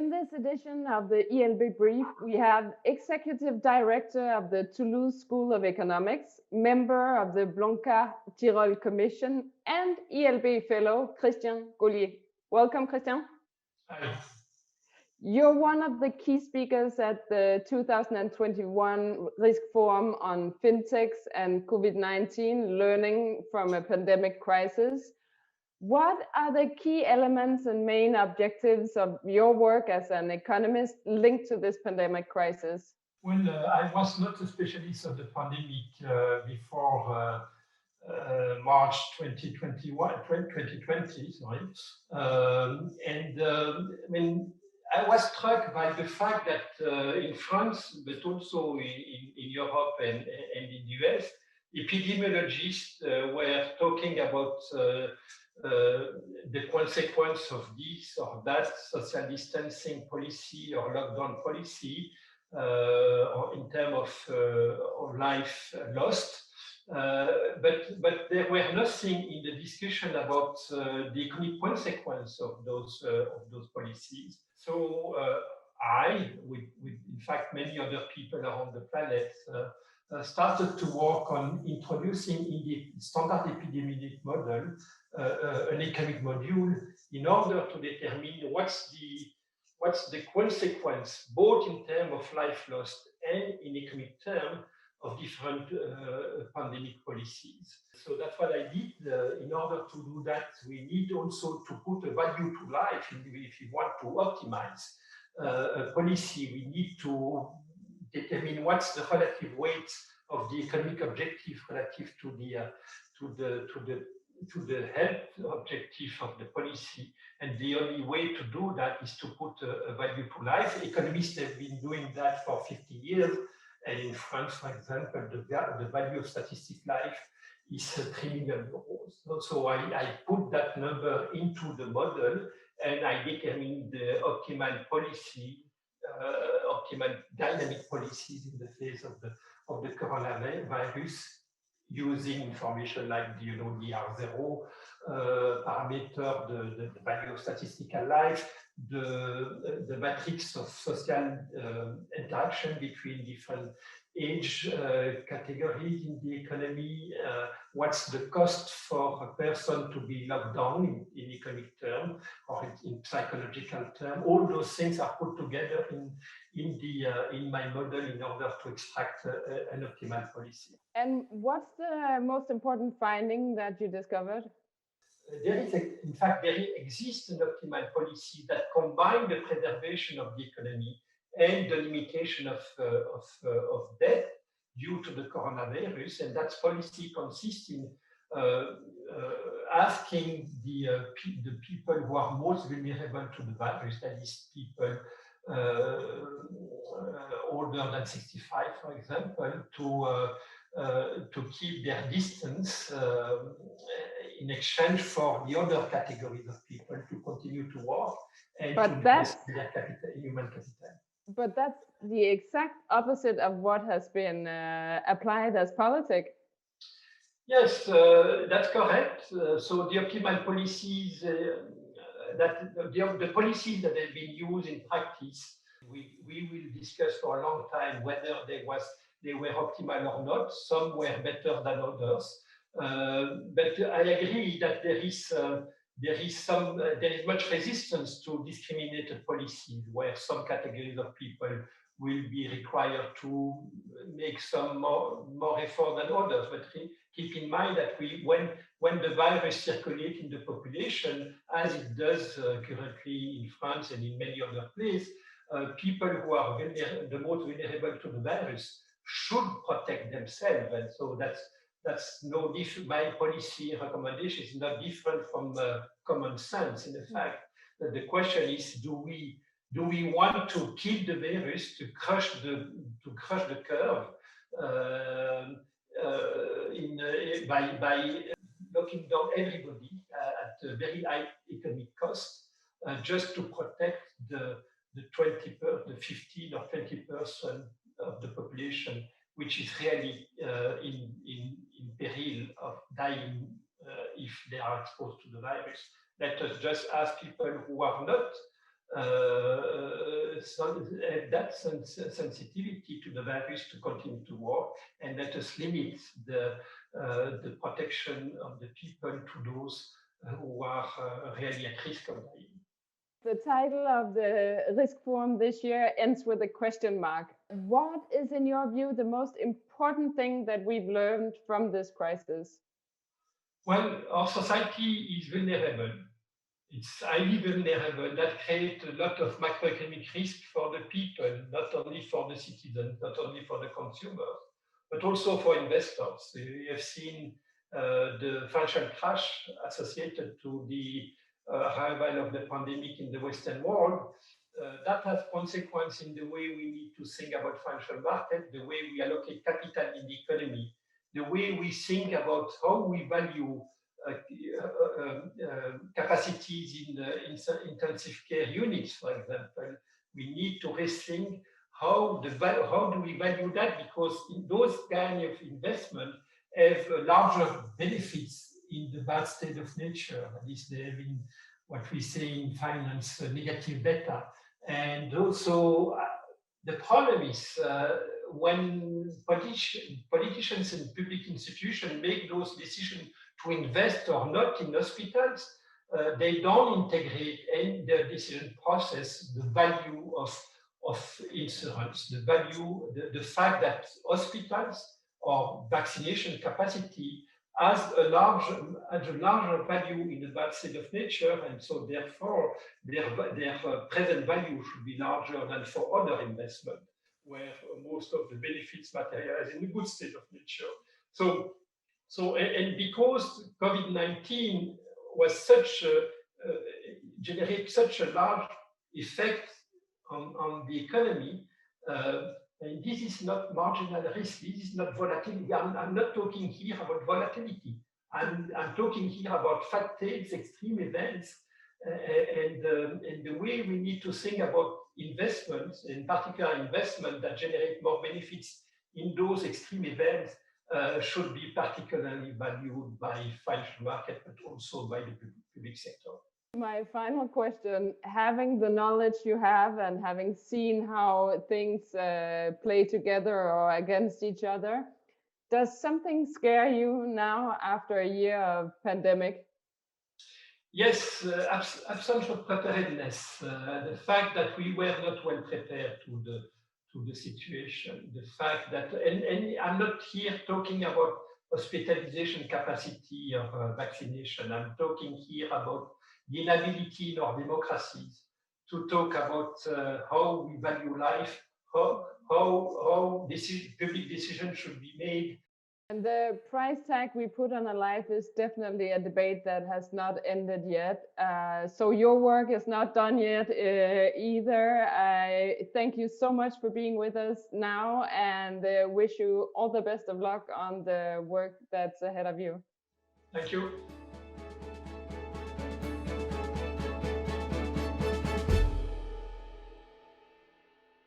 In this edition of the ILB Brief, we have Executive Director of the Toulouse School of Economics, member of the Blanca-Tirol Commission, and ILB Fellow, Christian Gollier. Welcome, Christian. Hi. You're one of the key speakers at the 2021 Risk Forum on FinTechs and COVID-19, learning from a pandemic crisis. What are the key elements and main objectives of your work as an economist linked to this pandemic crisis? Well, I was not a specialist of the pandemic before March 2020, sorry. I mean, I was struck by the fact that in France, but also in Europe and in the US, epidemiologists were talking about the consequence of this or that social distancing policy or lockdown policy or in terms of life lost. But there were nothing in the discussion about the economic consequence of those policies. So I, with in fact many other people around the planet, started to work on introducing in the standard epidemiologic model an economic module in order to determine what's the consequence, both in terms of life lost and in economic terms, of different pandemic policies. So that's what I did. In order to do that, we need also to put a value to life. If you want to optimize a policy, we need to determine what's the relative weight of the economic objective relative to the health objective of the policy. And the only way to do that is to put a value to life. Economists have been doing that for 50 years. And in France, for example, the value of statistic life is 3 million euros. So I put that number into the model and I determined the optimal policy, optimal dynamic policies in the face of the coronavirus, using information like the R0 parameter, the value of statistical life, the matrix of social interaction between different age categories in the economy, what's the cost for a person to be locked down in economic terms or in psychological terms. All those things are put together in my model in order to extract an optimal policy. And what's the most important finding that you discovered? There exists an optimal policy that combines the preservation of the economy and the limitation of death due to the coronavirus, and that policy consists in asking the people who are most vulnerable to the virus, that is people older than 65, for example, to keep their distance in exchange for the other categories of people to continue to work and to invest in their human capital. But that's the exact opposite of what has been applied as politic. Yes, that's correct. So the optimal policies, the policies that have been used in practice, we will discuss for a long time whether they were optimal or not. Some were better than others. But I agree that there is much resistance to discriminated policies where some categories of people will be required to make some more effort than others. But keep in mind that when the virus circulates in the population, as it does currently in France and in many other places, people who are the most vulnerable to the virus should protect themselves. And so that's no different. My policy recommendation is not different from common sense. In fact, the question is: do we want to kill the virus, to crush the curve by locking down everybody at a very high economic cost, just to protect the 15 or 20% of the population, which is really in peril of dying if they are exposed to the virus. Let us just ask people who are not have that sensitivity to the values to continue to work, and let us limit the protection of the people to those who are really at risk of dying. The title of the Risk Forum this year ends with a question mark. What is, in your view, the most important thing that we've learned from this crisis? Well, our society is vulnerable. It's highly vulnerable. That creates a lot of macroeconomic risk for the people, not only for the citizens, not only for the consumers, but also for investors. We have seen the financial crash associated to the arrival of the pandemic in the Western world. That has consequence in the way we need to think about financial market, the way we allocate capital in the economy, the way we think about how we value capacities in intensive care units, for example. We need to rethink how do we value that, because in those kind of investment have larger benefits in the bad state of nature. At least they have in what we say in finance negative beta. And also the problem is when politicians and public institutions make those decisions to invest or not in hospitals, they don't integrate in their decision process the value of insurance, the value, the fact that hospitals or vaccination capacity has a larger value in the bad state of nature, and so therefore their present value should be larger than for other investment, where most of the benefits materialize in the good state of nature. And because COVID-19 was generate such a large effect on the economy, and this is not marginal risk, this is not volatility. I'm not talking here about volatility. I'm talking here about factors, extreme events, and the way we need to think about investments, in particular investment that generate more benefits in those extreme events, should be particularly valued by financial market, but also by the public sector. My final question, having the knowledge you have and having seen how things play together or against each other, does something scare you now after a year of pandemic? Yes, absence of preparedness, the fact that we were not well prepared to the situation, the fact that, and I'm not here talking about hospitalization capacity or vaccination, I'm talking here about the inability in our democracies to talk about how we value life, how public decisions should be made. And the price tag we put on a life is definitely a debate that has not ended yet. So your work is not done yet either. I thank you so much for being with us now, and wish you all the best of luck on the work that's ahead of you. Thank you.